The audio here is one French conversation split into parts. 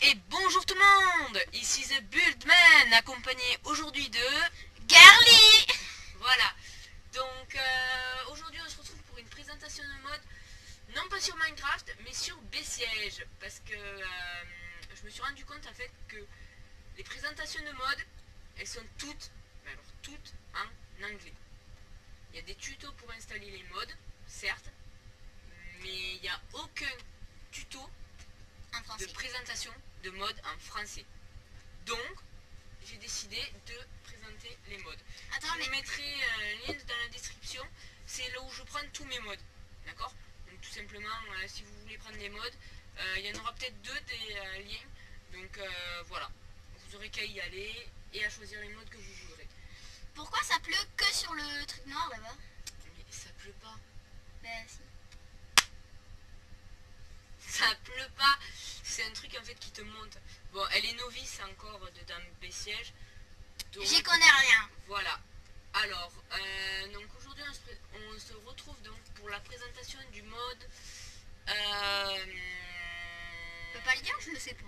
Et bonjour tout le monde, ici The Buildman, accompagné aujourd'hui de Girly. Voilà, donc aujourd'hui on se retrouve pour une présentation de mode, non pas sur Minecraft, mais sur Bessiège, parce que je me suis rendu compte en fait que les présentations de mode, elles sont toutes, mais alors toutes en anglais. Il y a des tutos pour installer les modes, certes, mais il n'y a aucun tuto En de français. présentation de mode en français. Donc, j'ai décidé de présenter les modes. Attends, Je vous mettrai un lien dans la description. C'est là où je prends tous mes modes. D'accord? Donc tout simplement, si vous voulez prendre des modes, il y en aura peut-être deux des liens. Donc voilà. Vous aurez qu'à y aller et à choisir les modes que vous voudrez. pourquoi ça pleut que sur le truc noir là-bas? Mais ça pleut pas. Ben si. Ça pleut pas. C'est un truc en fait qui te monte. Bon, elle est novice encore dedans Bessiège. J'y connais rien. Voilà. Alors, donc aujourd'hui on se retrouve donc pour la présentation du mode. Tu peux pas le dire, je ne sais pas.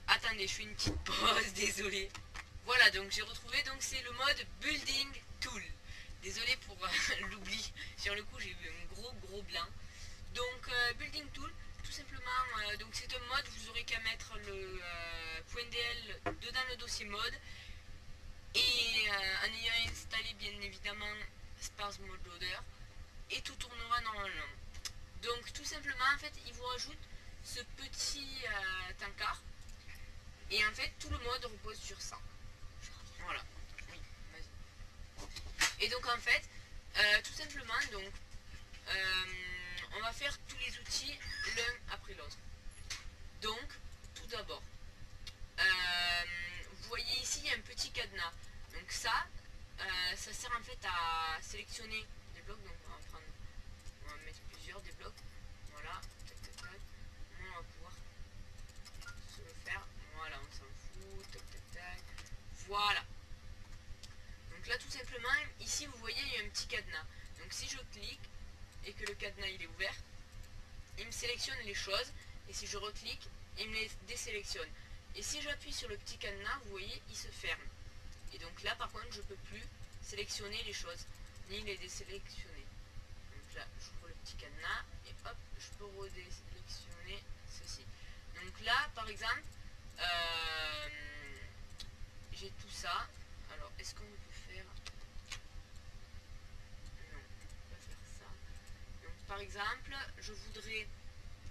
Attendez, je fais une petite pause, désolé. Voilà, donc j'ai retrouvé, donc c'est le mode Building Tool. Désolé pour l'oubli. Sur le coup, j'ai eu un gros blanc. Donc Building Tool, tout simplement, donc c'est un mode, vous aurez qu'à mettre le .dl dedans le dossier mode. Et en ayant installé bien évidemment Sparse Mode Loader, et tout tournera normalement. Donc tout simplement en fait il vous rajoute ce petit tankard, et en fait tout le mode repose sur ça. Voilà. Oui, vas-y. Et donc en fait, tout simplement donc on va faire tous les outils l'un après l'autre. Donc tout d'abord, vous voyez ici il y a un petit cadenas. Donc ça sert en fait à sélectionner des blocs. Donc on va mettre plusieurs des blocs. Voilà, tac tac tac. On va pouvoir se le faire. Voilà, on s'en fout, tac tac tac. Voilà. Donc là tout simplement, ici vous voyez il y a un petit cadenas. Donc si je clique et que le cadenas il est ouvert, il me sélectionne les choses, et si je reclique, il me les désélectionne. Et si j'appuie sur le petit cadenas, vous voyez, il se ferme. Et donc là, par contre, je ne peux plus sélectionner les choses, ni les désélectionner. Donc là, j'ouvre le petit cadenas, et hop, je peux redésélectionner ceci. Donc là, par exemple, j'ai tout ça. Alors, est-ce qu'on peut faire... Non, on ne peut pas faire ça. Donc, par exemple, je voudrais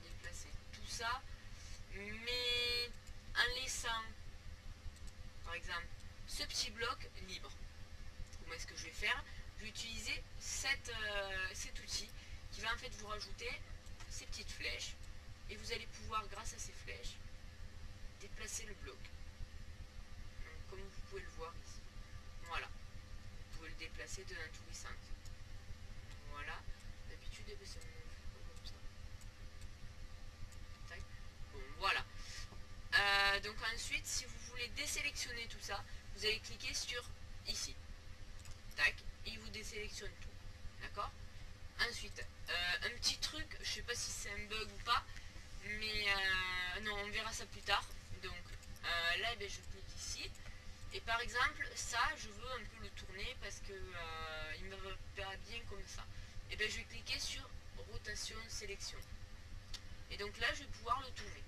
déplacer tout ça, mais en laissant, par exemple, ce petit bloc libre. Comment est-ce que je vais faire? Je vais utiliser cet outil qui va en fait vous rajouter ces petites flèches, et vous allez pouvoir, grâce à ces flèches, déplacer le bloc. Donc, comme vous pouvez le voir ici. Voilà. Vous pouvez le déplacer de dans tous les sens. Voilà. D'habitude, ça me fait pas comme ça. Tac. Bon, voilà. Donc ensuite, si vous voulez désélectionner tout ça, vous allez cliquer sur ici. Tac. Et il vous désélectionne tout. D'accord? Ensuite, un petit truc, je sais pas si c'est un bug ou pas, mais non, on verra ça plus tard. Donc là, je clique ici. Et par exemple, ça, je veux un peu le tourner parce que il me va pas bien comme ça. Et je vais cliquer sur rotation, sélection. Et donc là, je vais pouvoir le tourner.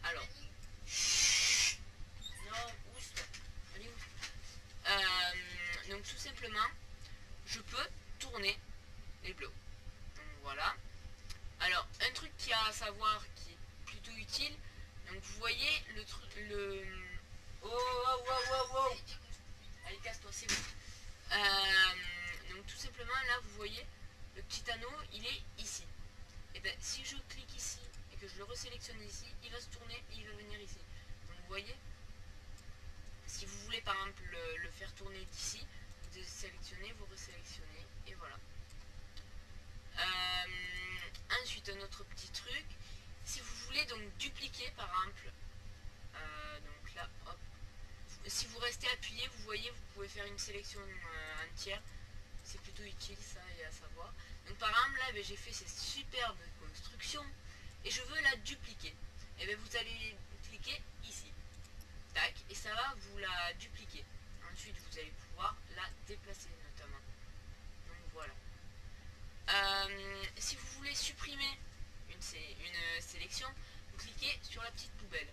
Alors, non, oust, allez où? Donc tout simplement, je peux tourner les blocs. Donc voilà. Alors, un truc qu'il y a à savoir qui est plutôt utile, donc vous voyez le truc, oh, oh, oh, oh, oh. Allez, casse-toi, c'est bon. Donc tout simplement, là, vous voyez, le petit anneau, il est ici. Et bien, si je clique ici et que je le resélectionne ici, il va se tourner et il va venir ici. Donc vous voyez, si vous voulez par exemple le faire tourner d'ici, vous désélectionnez, vous resélectionnez, et voilà. Ensuite, un autre petit truc, si vous voulez donc dupliquer par exemple, donc là, hop, si vous restez appuyé, vous voyez, vous pouvez faire une sélection entière. C'est plutôt utile ça, et à savoir. Donc par exemple là, j'ai fait cette superbe construction et je veux la dupliquer. Et bien vous allez cliquer la dupliquer. Ensuite, vous allez pouvoir la déplacer notamment. Donc voilà. Si vous voulez supprimer une sélection, vous cliquez sur la petite poubelle.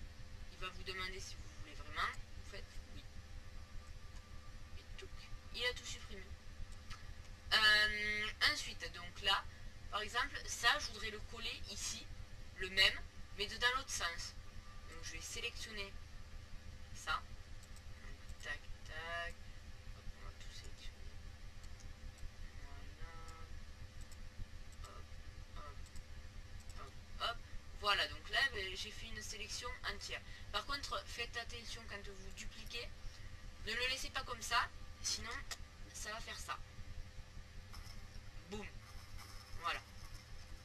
Il va vous demander si vous voulez vraiment. Vous faites oui. Et tout. Il a tout supprimé. Ensuite, donc là, par exemple, ça, je voudrais le coller ici, le même, mais dans l'autre sens. Donc je vais sélectionner ça. Donc, tac, tac. Hop, on va tout sélectionner. Voilà. Hop, hop, hop, hop. Voilà, donc là, ben, j'ai fait une sélection entière. Par contre, faites attention quand vous dupliquez. Ne le laissez pas comme ça, sinon, ça va faire ça. Boum. Voilà.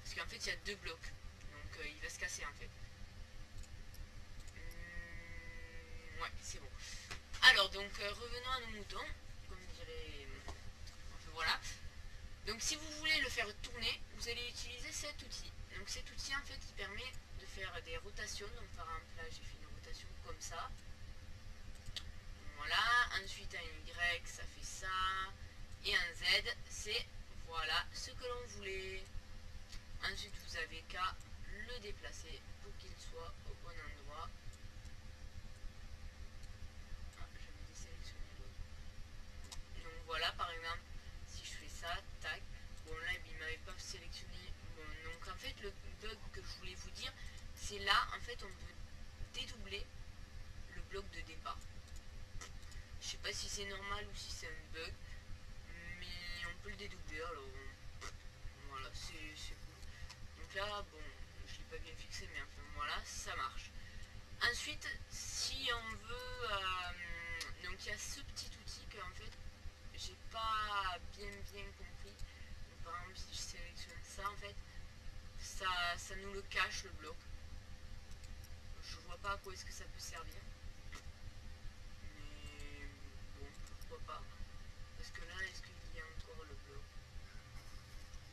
Parce qu'en fait, il y a deux blocs. Donc, il va se casser, en fait. Ouais, c'est bon. Alors, donc, revenons à nos moutons. Comme dirait... Enfin, voilà. Donc, si vous voulez le faire tourner, vous allez utiliser cet outil. Donc, cet outil, en fait, il permet de faire des rotations. Donc, par exemple, là, j'ai fait une rotation comme ça. Voilà. Ensuite, un Y, ça fait ça. Et un Z, c'est... Voilà ce que l'on voulait. Ensuite, vous avez qu'à le déplacer pour qu'il soit au bon endroit. Ah, j'avais désélectionné l'autre. Donc voilà, par exemple, si je fais ça, tac. Bon, là, il m'avait pas sélectionné. Bon, donc en fait, le bug que je voulais vous dire, c'est là, en fait, on peut dédoubler le bloc de départ. Je sais pas si c'est normal ou si c'est un bug, mais on peut le dédoubler, alors voilà, c'est cool. Donc là, bon, je l'ai pas bien fixé, mais enfin voilà, ça marche. Ensuite, si on veut, donc il y a ce petit outil que en fait, j'ai pas bien compris. Donc, par exemple, si je sélectionne ça, en fait, ça nous le cache le bloc. Je vois pas à quoi est-ce que ça peut servir. Mais bon, pourquoi pas. Parce que là, est-ce qu'il y a encore le bloc?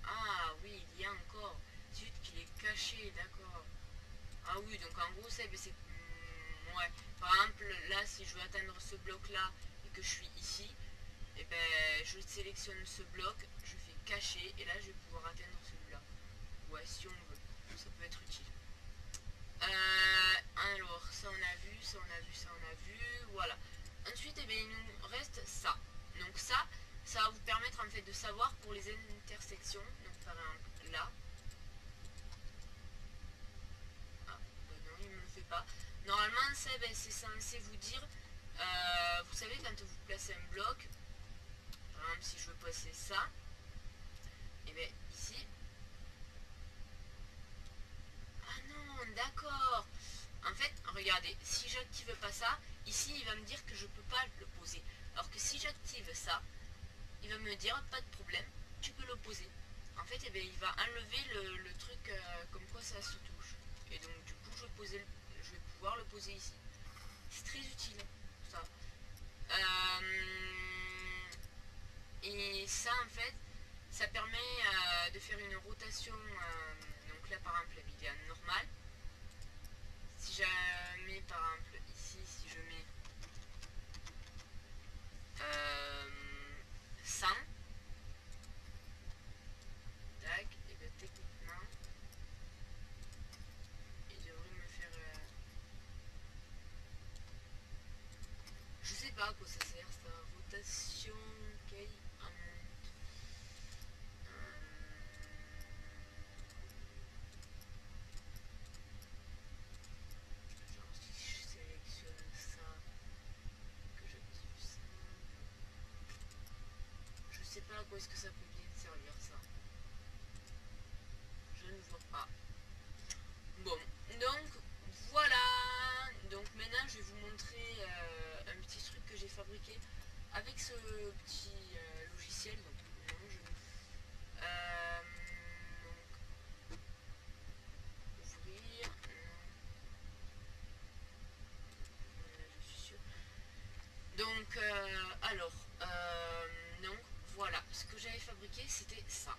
Ah oui, il y a encore. Zut, qu'il est caché, d'accord. Ah oui, donc en gros, c'est... ouais. Par exemple, là, si je veux atteindre ce bloc-là et que je suis ici, et ben, je sélectionne ce bloc, je fais cacher, et là, je vais pouvoir atteindre celui-là. Ouais, si on veut. Ça peut être utile. Alors, ça on a vu, ça on a vu, ça on a vu. Voilà. Ensuite, eh bien, il nous reste ça. Donc ça va vous permettre en fait de savoir pour les intersections. Donc par exemple là. Ah, non, il ne me le fait pas. Normalement, ça, ben, c'est censé vous dire, vous savez, quand vous placez un bloc, par exemple, si je veux placer ça, et bien ici. Ah non, d'accord. En fait, regardez, si j'active pas ça, ici il va me dire que je peux pas le poser. Alors que si j'active ça, il va me dire pas de problème, tu peux le poser. En fait, eh bien, il va enlever le truc comme quoi ça se touche. Et donc du coup, je vais pouvoir le poser ici. C'est très utile, ça. Et ça, en fait, ça permet de faire une rotation. Donc là, par exemple, la vidéo normale. Si je mets par exemple ici, si je mets 100, tac, et bien techniquement, il devrait me faire... je sais pas à quoi ça sert, ça. Rotation, ok, genre si je sélectionne ça, que j'active ça, je sais pas à quoi est-ce que ça peut bien servir ça. Je ne vois pas. Bon, donc voilà. Donc maintenant je vais vous montrer un petit truc que j'ai fabriqué avec ce petit logiciel. Donc, non, donc ouvrir. Je suis sûre. Donc alors donc voilà, ce que j'avais fabriqué c'était ça.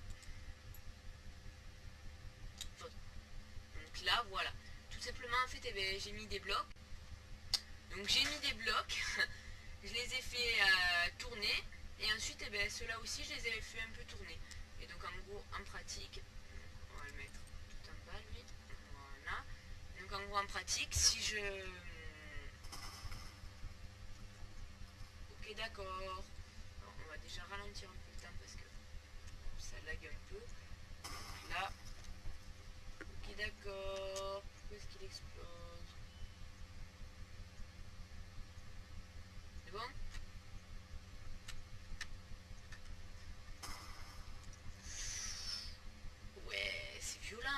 Donc là voilà. Tout simplement en fait eh bien, j'ai mis des blocs. Donc j'ai mis des blocs je les ai fait tourner. Et ensuite, eh ben, ceux-là aussi, je les ai fait un peu tourner. Et donc, en gros, en pratique, on va le mettre tout en bas, lui. Voilà. Donc, en gros, en pratique, si je... Ok, d'accord. On va déjà ralentir un peu le temps parce que ça lag un peu. Donc là. Ok, d'accord. Pourquoi est-ce qu'il explose? C'est bon? Ouais, c'est violent.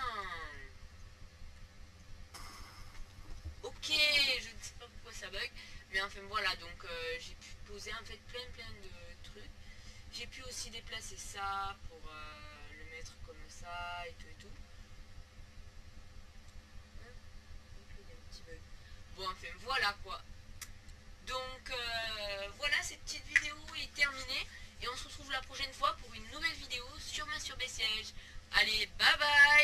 Ok, je ne sais pas pourquoi ça bug. Mais enfin voilà, donc j'ai pu poser en fait plein de trucs. J'ai pu aussi déplacer ça pour le mettre comme ça et tout et tout. Ok, il y a un petit bug. Bon, enfin voilà quoi. Donc voilà, cette petite vidéo est terminée. Et on se retrouve la prochaine fois pour une nouvelle vidéo sur Masturbé Siège. Allez, bye bye!